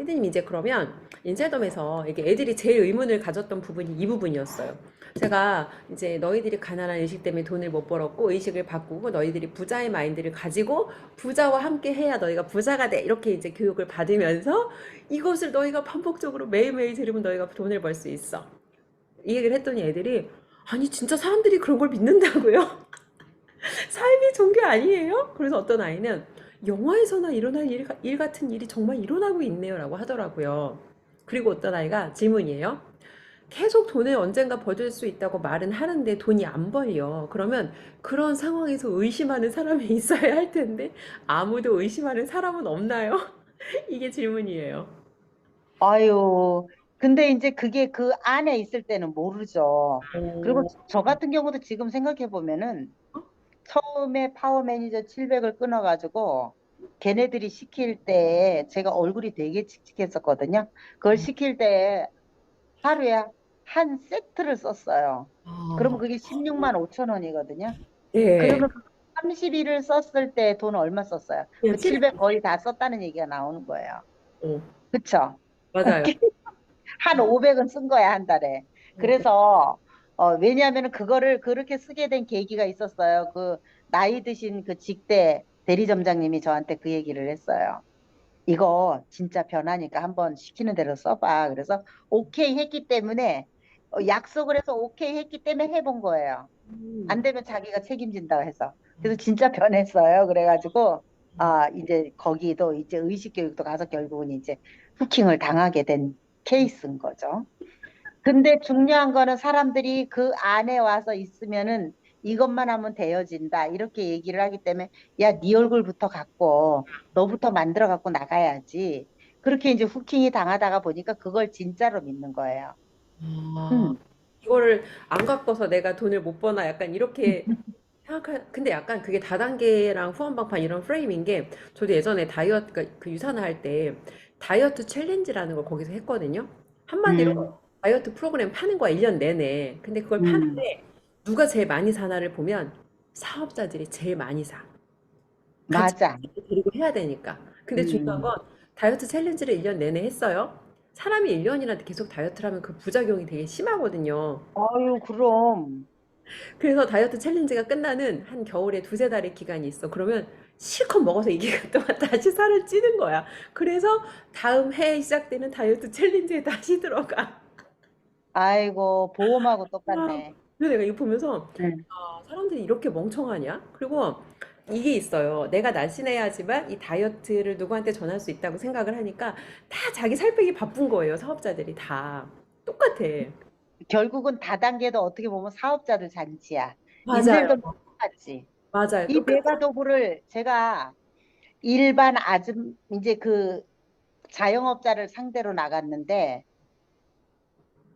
피디님 이제 그러면 인셀덤에서 이게 애들이 제일 의문을 가졌던 부분이 이 부분이었어요. 제가 이제 너희들이 가난한 의식 때문에 돈을 못 벌었고 의식을 바꾸고 너희들이 부자의 마인드를 가지고 부자와 함께 해야 너희가 부자가 돼. 이렇게 이제 교육을 받으면서 이것을 너희가 반복적으로 매일매일 들으면 너희가 돈을 벌 수 있어. 이 얘기를 했더니 애들이 아니 진짜 사람들이 그런 걸 믿는다고요? 삶이 종교 아니에요? 그래서 어떤 아이는 영화에서나 일어날 일 같은 일이 정말 일어나고 있네요라고 하더라고요. 그리고 어떤 아이가 질문이에요. 계속 돈을 언젠가 벌을 수 있다고 말은 하는데 돈이 안 벌려. 그러면 그런 상황에서 의심하는 사람이 있어야 할 텐데 아무도 의심하는 사람은 없나요? 이게 질문이에요. 아유, 근데 이제 그게 그 안에 있을 때는 모르죠. 그리고 오, 저 같은 경우도 지금 생각해 보면은 처음에 파워 매니저 700을 끊어가지고 걔네들이 시킬 때 제가 얼굴이 되게 칙칙했었거든요. 그걸 시킬 때 하루에 한 세트를 썼어요. 그러면 아, 그게 16만 5천 원이거든요. 예. 그러면 30일을 썼을 때 돈 얼마 썼어요? 그냥 그 700 거의 다 썼다는 얘기가 나오는 거예요. 오, 그쵸? 맞아요. 한 500은 쓴 거야, 한 달에. 그래서, 왜냐하면 그거를 그렇게 쓰게 된 계기가 있었어요. 그, 나이 드신 그 직대 대리점장님이 저한테 그 얘기를 했어요. 이거 진짜 변하니까 한번 시키는 대로 써봐. 그래서 오케이 했기 때문에, 약속을 해서 오케이 했기 때문에 해본 거예요. 안 음. 되면 자기가 책임진다고 해서. 그래서 진짜 변했어요. 그래가지고, 아, 이제 거기도 이제 의식교육도 가서 결국은 이제 후킹을 당하게 된 케이스인 거죠. 근데 중요한 거는 사람들이 그 안에 와서 있으면은 이것만 하면 되어진다. 이렇게 얘기를 하기 때문에, 야, 네 얼굴부터 갖고, 너부터 만들어 갖고 나가야지. 그렇게 이제 후킹이 당하다가 보니까 그걸 진짜로 믿는 거예요. 아, 음. 이거를 안 갖고서 내가 돈을 못 버나 약간 이렇게 근데 약간 그게 다단계랑 후원방판 이런 프레임인 게 저도 예전에 다이어트 그 유산을 할 때 다이어트 챌린지라는 걸 거기서 했거든요. 음, 한마디로 다이어트 프로그램 파는 거야 1년 내내. 근데 그걸 음, 파는데 누가 제일 많이 사나를 보면 사업자들이 제일 많이 사. 같이 맞아. 데리고 해야 되니까. 근데 중요한 음. 건 다이어트 챌린지를 1년 내내 했어요. 사람이 1년이나 계속 다이어트를 하면 그 부작용이 되게 심하거든요. 아유, 그럼. 그래서 다이어트 챌린지가 끝나는 한 겨울에 두세 달의 기간이 있어. 그러면 실컷 먹어서 이 기간 동안 다시 살을 찌는 거야. 그래서 다음 해에 시작되는 다이어트 챌린지에 다시 들어가. 아이고, 보험하고 아, 똑같네. 그래서 내가 이거 보면서 응. 아, 사람들이 이렇게 멍청하냐? 그리고 이게 있어요. 내가 날씬해야지만 이 다이어트를 누구한테 전할 수 있다고 생각을 하니까 다 자기 살 빼기 바쁜 거예요. 사업자들이 다. 똑같아. 결국은 다단계도 어떻게 보면 사업자들 잔치야. 인생도 맞아요. 똑같지. 맞아요. 이 똑같아. 메가도브를 제가 일반 아줌, 이제 그 자영업자를 상대로 나갔는데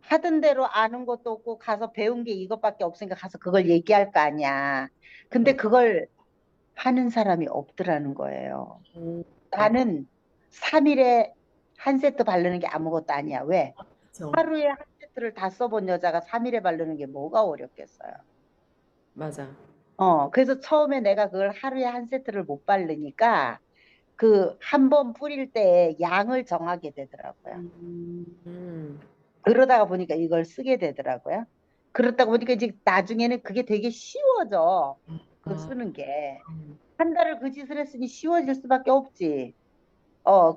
하던 대로 아는 것도 없고 가서 배운 게 이것밖에 없으니까 가서 그걸 얘기할 거 아니야. 근데 그걸 하는 사람이 없더라는 거예요. 음, 나는 3일에 한 세트 바르는 게 아무것도 아니야. 왜? 그렇죠. 하루에 한 세트를 다 써본 여자가 3일에 바르는 게 뭐가 어렵겠어요. 맞아. 그래서 처음에 내가 그걸 하루에 한 세트를 못 바르니까 그 한 번 뿌릴 때 양을 정하게 되더라고요. 음. 그러다가 보니까 이걸 쓰게 되더라고요. 그러다 보니까 이제 나중에는 그게 되게 쉬워져. 그 아, 쓰는 게. 음. 한 달을 그 짓을 했으니 쉬워질 수밖에 없지.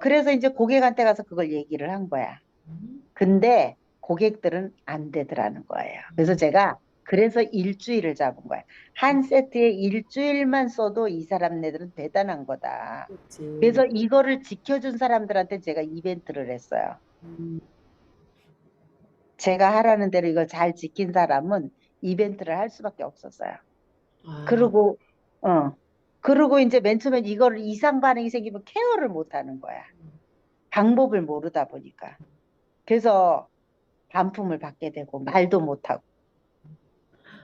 그래서 이제 고객한테 가서 그걸 얘기를 한 거야. 근데 고객들은 안 되더라는 거예요. 그래서 제가 그래서 일주일을 잡은 거야. 한 세트에 일주일만 써도 이 사람네들은 대단한 거다. 그렇지. 그래서 이거를 지켜준 사람들한테 제가 이벤트를 했어요. 음. 제가 하라는 대로 이걸 잘 지킨 사람은 이벤트를 할 수밖에 없었어요. 아, 그리고, 어, 그리고 이제 맨 처음에 이거를 이상 반응이 생기면 케어를 못 하는 거야. 방법을 모르다 보니까. 그래서 반품을 받게 되고 말도 못 하고.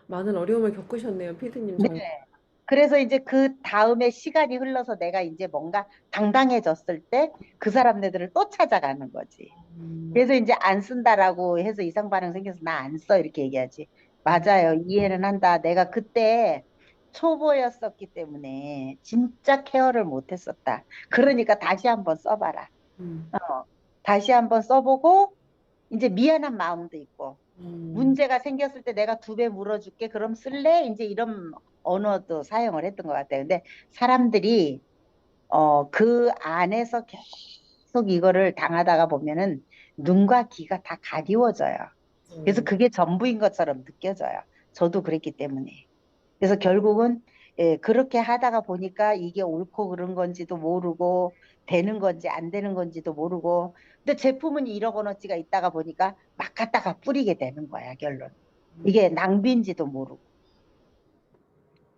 많은 어려움을 겪으셨네요, 피디님 네. 정말. 그래서 이제 그 다음에 시간이 흘러서 내가 이제 뭔가 당당해졌을 때 그 사람네들을 또 찾아가는 거지. 음, 그래서 이제 안 쓴다라고 해서 이상 반응 생겨서 나 안 써 이렇게 얘기하지. 맞아요. 이해는 한다. 내가 그때 초보였었기 때문에 진짜 케어를 못 했었다. 그러니까 다시 한번 써봐라. 음. 어. 다시 한번 써보고 이제 미안한 마음도 있고 문제가 생겼을 때 내가 2배 물어줄게. 그럼 쓸래? 이제 이런 언어도 사용을 했던 것 같아요. 근데 사람들이 그 안에서 계속 이거를 당하다가 보면은 눈과 귀가 다 가리워져요. 그래서 그게 전부인 것처럼 느껴져요. 저도 그랬기 때문에. 그래서 결국은 그렇게 하다가 보니까 이게 옳고 그른 건지도 모르고 되는 건지 안 되는 건지도 모르고 근데 제품은 1억 원어치가 있다가 보니까 막 갖다가 뿌리게 되는 거야 결론. 이게 낭비인지도 모르고.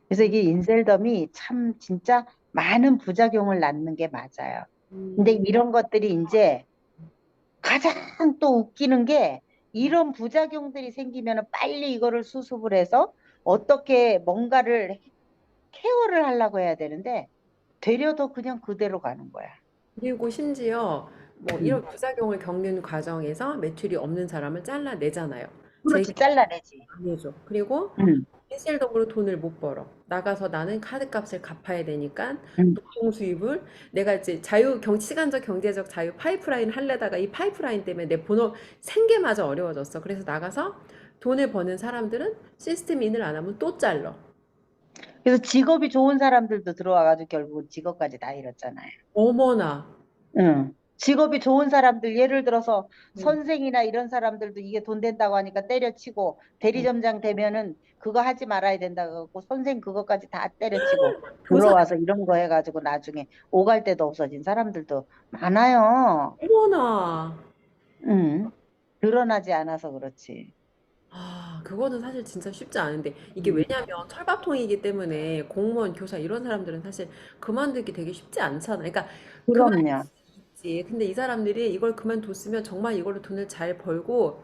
그래서 이게 인셀덤이 참 진짜 많은 부작용을 낳는 게 맞아요. 근데 이런 것들이 이제 가장 또 웃기는 게 이런 부작용들이 생기면 빨리 이거를 수습을 해서 어떻게 뭔가를 케어를 하려고 해야 되는데 되려 더 그냥 그대로 가는 거야. 그리고 심지어 뭐 음. 이런 부작용을 겪는 과정에서 매출이 없는 사람을 잘라내잖아요. 제 그렇지, 잘라내지. 안 해줘. 그리고 음, 현실적으로 돈을 못 벌어. 나가서 나는 카드값을 갚아야 되니까 음. 노동 수입을 내가 이제 시간적 경제적 자유 파이프라인 할래다가 이 파이프라인 때문에 내 본업 생계마저 어려워졌어. 그래서 나가서 돈을 버는 사람들은 시스템 인을 안 하면 또 잘러. 그래서 직업이 좋은 사람들도 들어와가지고 결국은 직업까지 다 잃었잖아요. 어머나. 응. 직업이 좋은 사람들, 예를 들어서 음, 선생이나 이런 사람들도 이게 돈 된다고 하니까 때려치고 음. 대리점장 되면은 그거 하지 말아야 된다고 하고 선생 그거까지 다 때려치고 교사 들어와서 이런 거 해가지고 나중에 오갈 데도 없어진 사람들도 많아요. 어머나. 응. 드러나지 않아서 그렇지. 아, 그거는 사실 진짜 쉽지 않은데 이게 음. 왜냐면 철밥통이기 때문에 공무원, 교사 이런 사람들은 사실 그만두기 되게 쉽지 않잖아. 그러니까 그만둘 그럼요. 수 있지. 근데 이 사람들이 이걸 그만뒀으면 정말 이걸로 돈을 잘 벌고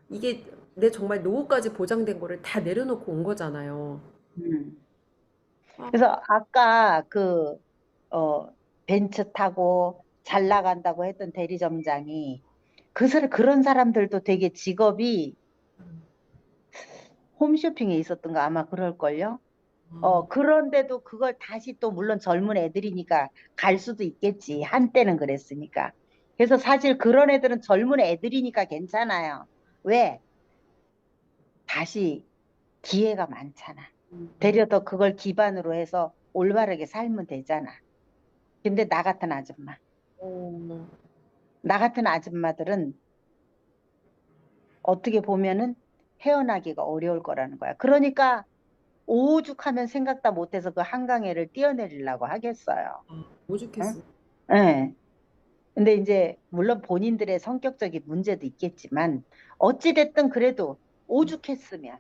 이게 내 정말 노후까지 보장된 거를 다 내려놓고 온 거잖아요. 음. 아, 그래서 아까 어, 벤츠 타고 잘 나간다고 했던 대리점장이 그런 사람들도 되게 직업이 홈쇼핑에 있었던가 아마 그럴걸요? 아, 그런데도 그걸 다시 또 물론 젊은 애들이니까 갈 수도 있겠지. 한때는 그랬으니까. 그래서 사실 그런 애들은 젊은 애들이니까 괜찮아요. 왜? 다시 기회가 많잖아. 되려 더 그걸 기반으로 해서 올바르게 살면 되잖아. 근데 어, 나 같은 아줌마들은 어떻게 보면은 헤어나기가 어려울 거라는 거야. 그러니까 오죽하면 생각다 못해서 그 한강애를 뛰어내리려고 하겠어요. 응? 오죽했어. 예. 근데 이제 물론 본인들의 성격적인 문제도 있겠지만 어찌됐든 그래도 오죽했으면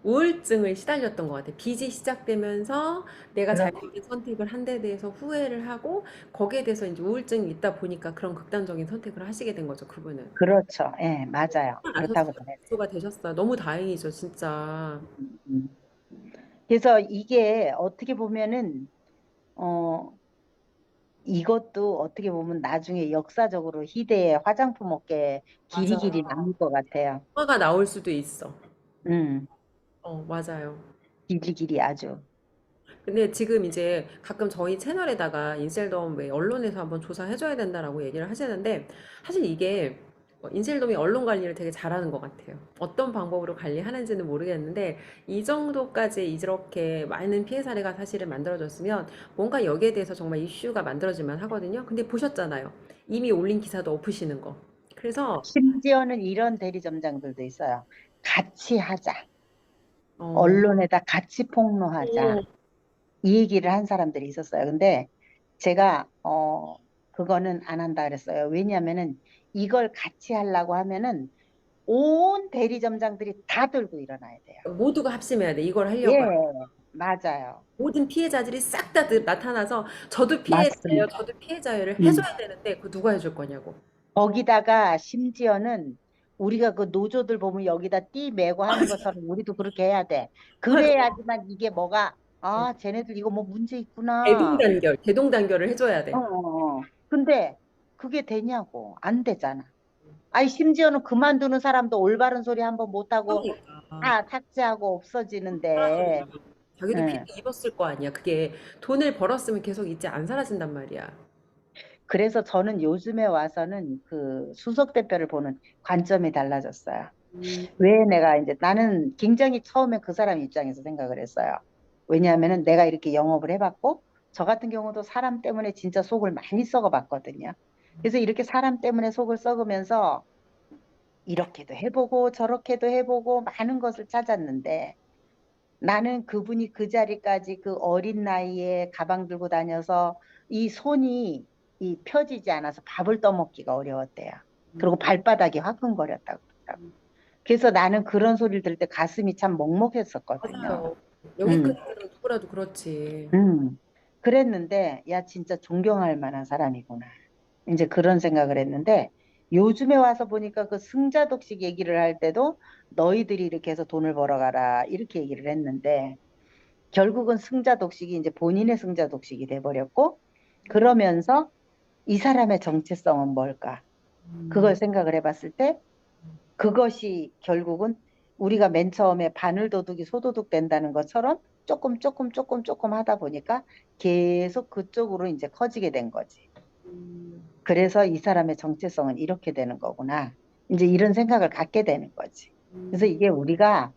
우울증을 시달렸던 것 같아. 빚이 시작되면서 내가 그렇, 잘못된 선택을 한 데 대해서 후회를 하고 거기에 대해서 이제 우울증이 있다 보니까 그런 극단적인 선택을 하시게 된 거죠, 그분은. 그렇죠. 예, 맞아요. 아셨어요. 그렇다고 전해요. 가 되셨어요. 너무 다행이죠, 진짜. 음. 그래서 이게 어떻게 보면은 어 이것도 어떻게 보면 나중에 역사적으로 희대의 화장품 업계에 맞아. 길이 남을 것 같아요. 화가 나올 수도 있어. 음, 맞아요. 길이 아주. 근데 지금 이제 가끔 저희 채널에다가 인셀덤 왜 언론에서 한번 조사해줘야 된다라고 얘기를 하시는데 사실 이게 인셀덤이 언론 관리를 되게 잘하는 것 같아요. 어떤 방법으로 관리하는지는 모르겠는데 이 정도까지 이렇게 많은 피해 사례가 사실은 만들어졌으면 뭔가 여기에 대해서 정말 이슈가 만들어질만 하거든요. 근데 보셨잖아요. 이미 올린 기사도 엎으시는 거. 그래서 심지어는 이런 대리점장들도 있어요. 같이 하자. 어, 언론에다 같이 폭로하자. 어, 이 얘기를 한 사람들이 있었어요. 근데 제가 그거는 안 한다 그랬어요. 왜냐하면은 이걸 같이 하려고 하면은 온 대리점장들이 다 들고 일어나야 돼요. 모두가 합심해야 돼. 이걸 예, 하려고. 맞아요. 모든 피해자들이 싹 다 나타나서 저도 피해자예요, 맞습니다. 저도 피해자예요를 음. 해줘야 되는데 그 누가 해줄 거냐고. 거기다가 심지어는 우리가 그 노조들 보면 여기다 띠 매고 하는 것처럼 우리도 그렇게 해야 돼. 맞아. 그래야지만 이게 뭐가, 아, 쟤네들 이거 뭐 문제 있구나. 대동단결, 대동단결을 해줘야 돼. 근데 그게 되냐고. 안 되잖아. 아니, 심지어는 그만두는 사람도 올바른 소리 한번 못하고 그러니까 다 삭제하고 없어지는데, 사라지니까. 자기도 피해 응. 입었을 거 아니야. 그게 돈을 벌었으면 계속 있지 안 사라진단 말이야. 그래서 저는 요즘에 와서는 그 수석 대표를 보는 관점이 달라졌어요. 음, 왜 내가 이제 나는 굉장히 처음에 그 사람 입장에서 생각을 했어요. 왜냐하면은 내가 이렇게 영업을 해봤고 저 같은 경우도 사람 때문에 진짜 속을 많이 썩어봤거든요. 그래서 이렇게 사람 때문에 속을 썩으면서 이렇게도 해보고 저렇게도 해보고 많은 것을 찾았는데 나는 그분이 그 자리까지 그 어린 나이에 가방 들고 다녀서 이 손이 이 펴지지 않아서 밥을 떠먹기가 어려웠대요. 그리고 발바닥이 화끈거렸다고 그러더라고요. 그래서 나는 그런 소리를 들을 때 가슴이 참 먹먹했었거든요. 맞아요. 여기까지 음, 들으면 누구라도 그렇지. 음. 그랬는데, 야, 진짜 존경할 만한 사람이구나. 이제 그런 생각을 했는데, 요즘에 와서 보니까 그 승자독식 얘기를 할 때도 너희들이 이렇게 해서 돈을 벌어가라, 이렇게 얘기를 했는데, 결국은 승자독식이 이제 본인의 승자독식이 돼버렸고, 그러면서 이 사람의 정체성은 뭘까? 음, 그걸 생각을 해봤을 때, 그것이 결국은 우리가 맨 처음에 바늘도둑이 소도둑 된다는 것처럼 조금 하다 보니까 계속 그쪽으로 이제 커지게 된 거지. 음, 그래서 이 사람의 정체성은 이렇게 되는 거구나. 이제 이런 생각을 갖게 되는 거지. 그래서 음, 이게 우리가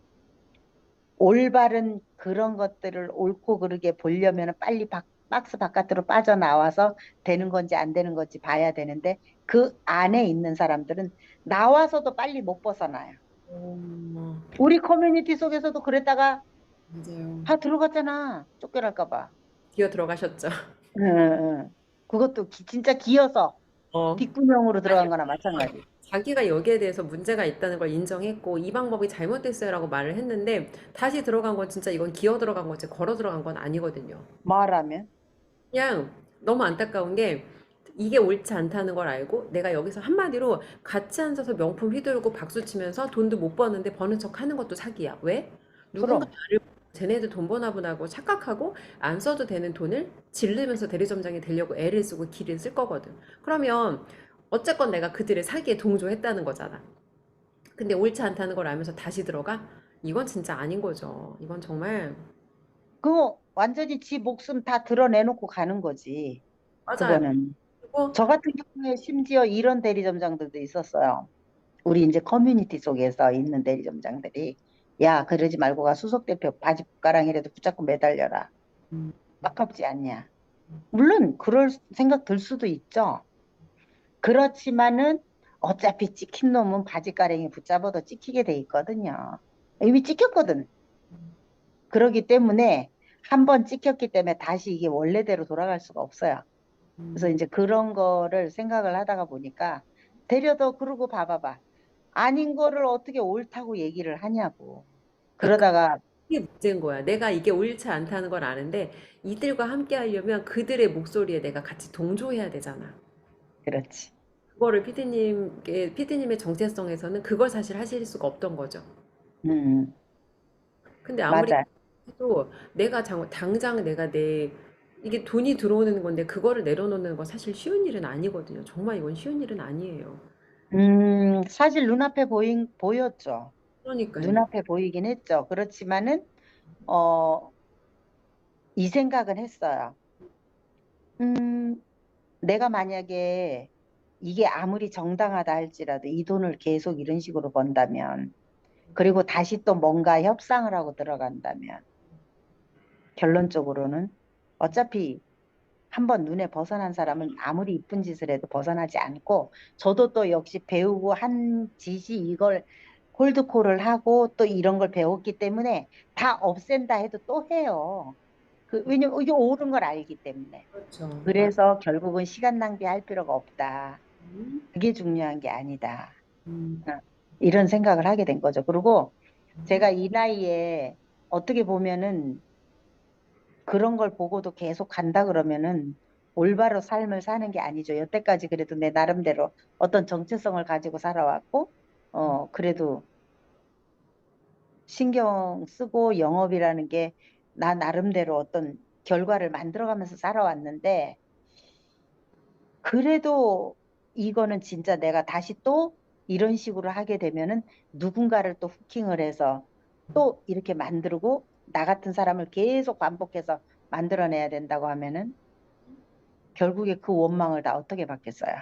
올바른 그런 것들을 옳고 그르게 보려면 빨리 박스 바깥으로 빠져나와서 되는 건지 안 되는 건지 봐야 되는데 그 안에 있는 사람들은 나와서도 빨리 못 벗어나요. 어, 우리 커뮤니티 속에서도 그랬다가 맞아요. 다 들어갔잖아. 쫓겨날까 봐. 기어 들어가셨죠. 응, 응. 응. 그것도 진짜 기어서 어. 뒷구멍으로 들어간 사실 거나 마찬가지. 자기가 여기에 대해서 문제가 있다는 걸 인정했고 이 방법이 잘못됐어요라고 말을 했는데 다시 들어간 건 진짜 이건 기어 들어간 거지 걸어 들어간 건 아니거든요. 말하면 그냥 너무 안타까운 게 이게 옳지 않다는 걸 알고 내가 여기서 한마디로 같이 앉아서 명품 휘두르고 박수 치면서 돈도 못 버는데 버는 척 하는 것도 사기야. 왜? 누군가 그럼 나를 쟤네들 돈 버나 보다고 착각하고 안 써도 되는 돈을 질르면서 대리점장이 되려고 애를 쓰고 기를 쓸 거거든. 그러면 어쨌건 내가 그들의 사기에 동조했다는 거잖아. 근데 옳지 않다는 걸 알면서 다시 들어가? 이건 진짜 아닌 거죠. 이건 정말 그거 완전히 지 목숨 다 드러내놓고 가는 거지. 맞아요. 그거는. 그리고 저 같은 경우에 심지어 이런 대리점장들도 있었어요. 우리 이제 커뮤니티 속에서 있는 대리점장들이 야, 그러지 말고 가 수석대표 바지 가랑이라도 붙잡고 매달려라. 음, 아깝지 않냐. 물론 그럴 생각 들 수도 있죠. 그렇지만은 어차피 찍힌 놈은 바지가랑이 붙잡아도 찍히게 돼 있거든요. 이미 찍혔거든. 그러기 때문에 한 번 찍혔기 때문에 다시 이게 원래대로 돌아갈 수가 없어요. 그래서 음. 이제 그런 거를 생각을 하다가 보니까 되려도 그러고 봐봐봐. 아닌 거를 어떻게 옳다고 얘기를 하냐고. 그러니까 그러다가 그게 문제인 거야. 내가 이게 옳지 않다는 걸 아는데 이들과 함께 하려면 그들의 목소리에 내가 같이 동조해야 되잖아. 그렇지. 그거를 피디님의 정체성에서는 그걸 사실 하실 수가 없던 거죠. 음, 근데 아무리 맞아. 해도 내가 당장 내가 이게 돈이 들어오는 건데 그거를 내려놓는 건 사실 쉬운 일은 아니거든요. 정말 이건 쉬운 일은 아니에요. 사실 눈앞에 보였죠. 그러니까요. 눈앞에 보이긴 했죠. 그렇지만은 어, 이 생각은 했어요. 음, 내가 만약에 이게 아무리 정당하다 할지라도 이 돈을 계속 이런 식으로 번다면, 그리고 다시 또 뭔가 협상을 하고 들어간다면, 결론적으로는 어차피 한번 눈에 벗어난 사람은 아무리 이쁜 짓을 해도 벗어나지 않고, 저도 또 역시 배우고 한 짓이 이걸 콜드콜을 하고 또 이런 걸 배웠기 때문에 다 없앤다 해도 또 해요. 왜냐면 이게 옳은 걸 알기 때문에. 그렇죠. 그래서 결국은 시간 낭비할 필요가 없다. 음, 그게 중요한 게 아니다. 음, 어, 이런 생각을 하게 된 거죠. 그리고 제가 이 나이에 어떻게 보면은 그런 걸 보고도 계속 간다 그러면은 올바로 삶을 사는 게 아니죠. 여태까지 그래도 내 나름대로 어떤 정체성을 가지고 살아왔고, 그래도 신경 쓰고 영업이라는 게 나 나름대로 어떤 결과를 만들어가면서 살아왔는데, 그래도 이거는 진짜 내가 다시 또 이런 식으로 하게 되면은 누군가를 또 후킹을 해서 또 이렇게 만들고 나 같은 사람을 계속 반복해서 만들어내야 된다고 하면은 결국에 그 원망을 다 어떻게 받겠어요?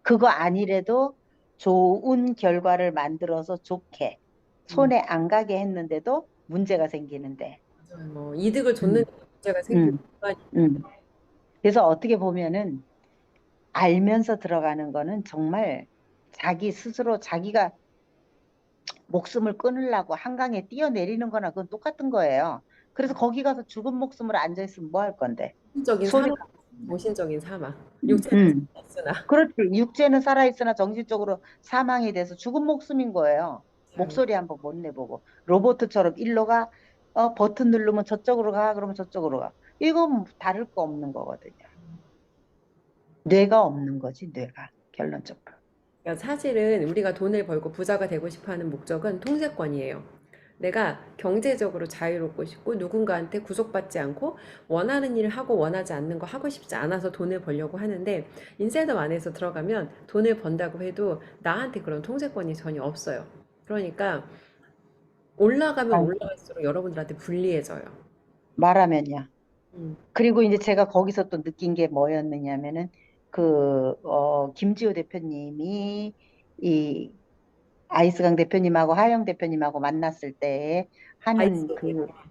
그거 아니래도 좋은 결과를 만들어서 좋게 음, 손에 안 가게 했는데도 문제가 생기는데. 맞아요. 뭐 이득을 줬는 음, 문제가 생기고 음, 음. 그래서 어떻게 보면은 알면서 들어가는 거는 정말 자기 스스로 자기가 목숨을 끊으려고 한강에 뛰어내리는 거나 그건 똑같은 거예요. 그래서 거기 가서 죽은 목숨으로 앉아 있으면 뭐 할 건데? 정신적인 손에, 사막, 정신적인 사막. 육체는 음, 살아있으나. 그렇지. 육체는 살아있으나 정신적으로 사망이 돼서 죽은 목숨인 거예요. 맞아요. 목소리 한번 못 내보고. 로봇처럼 일로 가, 버튼 누르면 저쪽으로 가, 그러면 저쪽으로 가. 이건 다를 거 없는 거거든요. 뇌가 없는 거지, 뇌가. 결론적으로. 그러니까 사실은 우리가 돈을 벌고 부자가 되고 싶어 하는 목적은 통제권이에요. 내가 경제적으로 자유롭고 싶고 누군가한테 구속받지 않고 원하는 일을 하고 원하지 않는 거 하고 싶지 않아서 돈을 벌려고 하는데 인셋업 안에서 들어가면 돈을 번다고 해도 나한테 그런 통제권이 전혀 없어요. 그러니까 올라가면 아, 올라갈수록 여러분들한테 불리해져요. 말하면요. 음. 그리고 이제 제가 거기서 또 느낀 게 뭐였느냐면은 김지호 대표님이 이 아이스강 대표님하고 하영 대표님하고 만났을 때 아이스.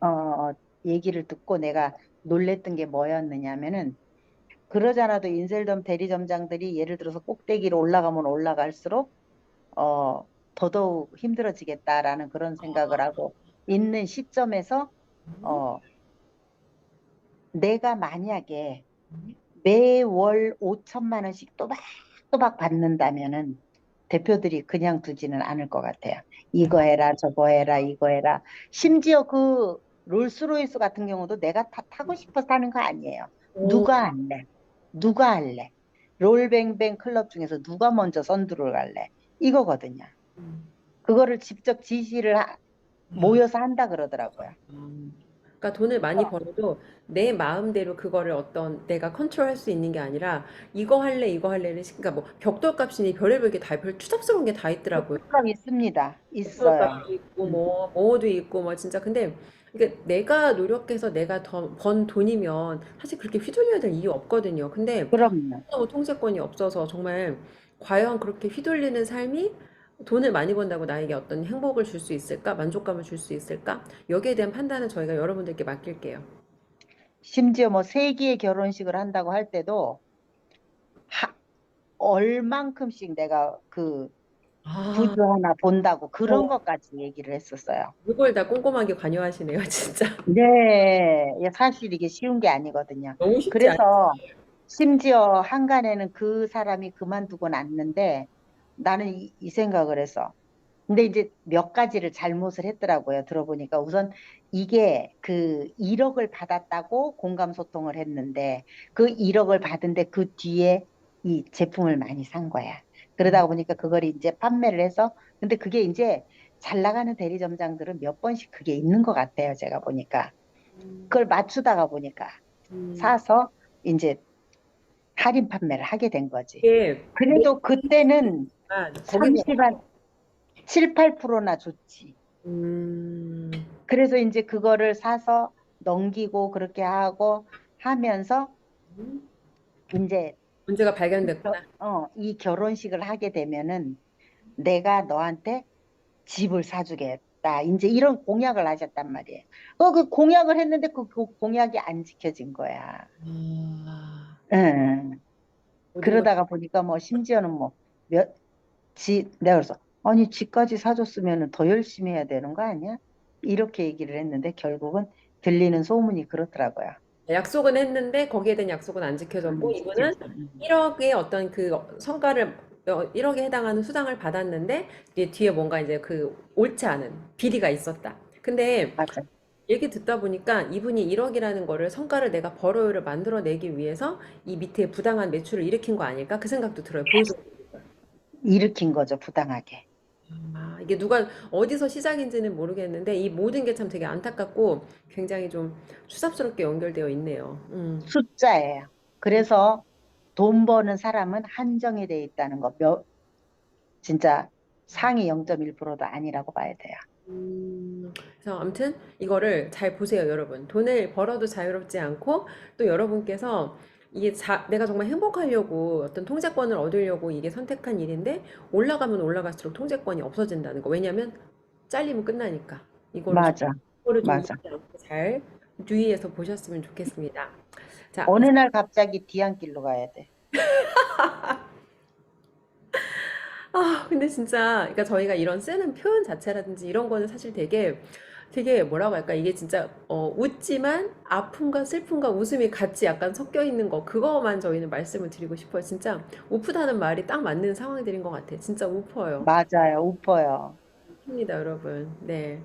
하는 얘기를 듣고 내가 놀랬던 게 뭐였느냐면은 그러잖아도 인셀덤 대리점장들이 예를 들어서 꼭대기로 올라가면 올라갈수록 어, 더더욱 힘들어지겠다라는 그런 생각을 하고 있는 시점에서 어, 내가 만약에 매월 5천만 원씩 또박또박 받는다면은 대표들이 그냥 두지는 않을 것 같아요. 이거 해라, 저거 해라, 이거 해라. 심지어 그 롤스로이스 같은 경우도 내가 타고 싶어서 사는 거 아니에요. 오. 누가 할래? 누가 할래? 롤뱅뱅 클럽 중에서 누가 먼저 선두를 갈래? 이거거든요. 그거를 직접 모여서 한다 그러더라고요. 그러니까 돈을 많이 벌어도 내 마음대로 그거를 어떤 내가 컨트롤할 수 있는 게 아니라 이거 할래 이거 할래를 그러니까 뭐 벽돌값이니 별의별 게 다 별 추잡스러운 게 다 있더라고요. 그런 있습니다. 있어요. 벽돌값도 있고 음, 뭐도 있고 뭐 진짜 근데 이게 내가 노력해서 내가 더 번 돈이면 사실 그렇게 휘둘려야 될 이유 없거든요. 근데 그럼요. 너무 통제권이 없어서 정말 과연 그렇게 휘둘리는 삶이 돈을 많이 번다고 나에게 어떤 행복을 줄 수 있을까? 만족감을 줄 수 있을까? 여기에 대한 판단은 저희가 여러분들께 맡길게요. 심지어 뭐 세기의 결혼식을 한다고 할 때도 하, 얼만큼씩 내가 그 아, 구조 하나 본다고 그런 어, 것까지 얘기를 했었어요. 이걸 다 꼼꼼하게 관여하시네요, 진짜. 네, 사실 이게 쉬운 게 아니거든요. 너무 쉽지 않. 그래서 심지어 한간에는 그 사람이 그만두고 났는데 나는 이 생각을 했어. 근데 이제 몇 가지를 잘못을 했더라고요. 들어보니까 우선 이게 그 1억을 받았다고 공감 소통을 했는데 그 1억을 받은데 그 뒤에 이 제품을 많이 산 거야. 그러다 보니까 그걸 이제 판매를 해서 근데 그게 이제 잘 나가는 대리점장들은 몇 번씩 그게 있는 것 같아요. 제가 보니까 음, 그걸 맞추다가 보니까 음. 사서 이제 할인 판매를 하게 된 거지. 이게 그래도 그때는 거기서 30한 7, 8%나 줬지. 음, 그래서 이제 그거를 사서 넘기고 그렇게 하고 하면서 이제 문제가 발견됐구나. 이 결혼식을 하게 되면은 내가 너한테 집을 사주겠다. 이제 이런 공약을 하셨단 말이에요. 그 공약을 했는데 그 공약이 안 지켜진 거야. 아, 응. 모든 것. 그러다가 보니까 뭐 심지어는 뭐 내가 그래서 아니 집까지 사줬으면 더 열심히 해야 되는 거 아니야? 이렇게 얘기를 했는데 결국은 들리는 소문이 그렇더라고요. 약속은 했는데 거기에 대한 약속은 안 지켜졌고 이분은 지켜줘. 1억의 어떤 그 성과를 1억에 해당하는 수당을 받았는데 이게 뒤에 뭔가 이제 그 옳지 않은 비리가 있었다. 근데 맞아. 얘기 듣다 보니까 이분이 1억이라는 거를 성과를 내가 벌어요를 만들어내기 위해서 이 밑에 부당한 매출을 일으킨 거 아닐까? 그 생각도 들어요. 보여줘. 일으킨 거죠, 부당하게. 아, 이게 누가 어디서 시작인지는 모르겠는데 이 모든 게 참 되게 안타깝고 굉장히 좀 추잡스럽게 연결되어 있네요. 숫자예요. 그래서 돈 버는 사람은 한정이 돼 있다는 거. 진짜 상위 0.1%도 아니라고 봐야 돼요. 그래서 아무튼 이거를 잘 보세요, 여러분. 돈을 벌어도 자유롭지 않고 또 여러분께서 내가 정말 행복하려고 어떤 통제권을 얻으려고 이게 선택한 일인데 올라가면 올라갈수록 통제권이 없어진다는 거. 왜냐면 잘리면 끝나니까. 맞아, 이거를 좀 잊지 맞아. 않고 잘 유의해서 보셨으면 좋겠습니다. 자, 어느 날 갑자기 뒤안길로 가야 돼. 근데 진짜, 그러니까 저희가 이런 쓰는 표현 자체라든지 이런 거는 사실 되게 뭐라고 할까? 이게 진짜, 웃지만 아픔과 슬픔과 웃음이 같이 약간 섞여 있는 거, 그거만 저희는 말씀을 드리고 싶어요. 진짜, 우프다는 말이 딱 맞는 상황들인 것 같아. 진짜 우퍼요. 맞아요, 우퍼요. 입니다, 여러분. 네.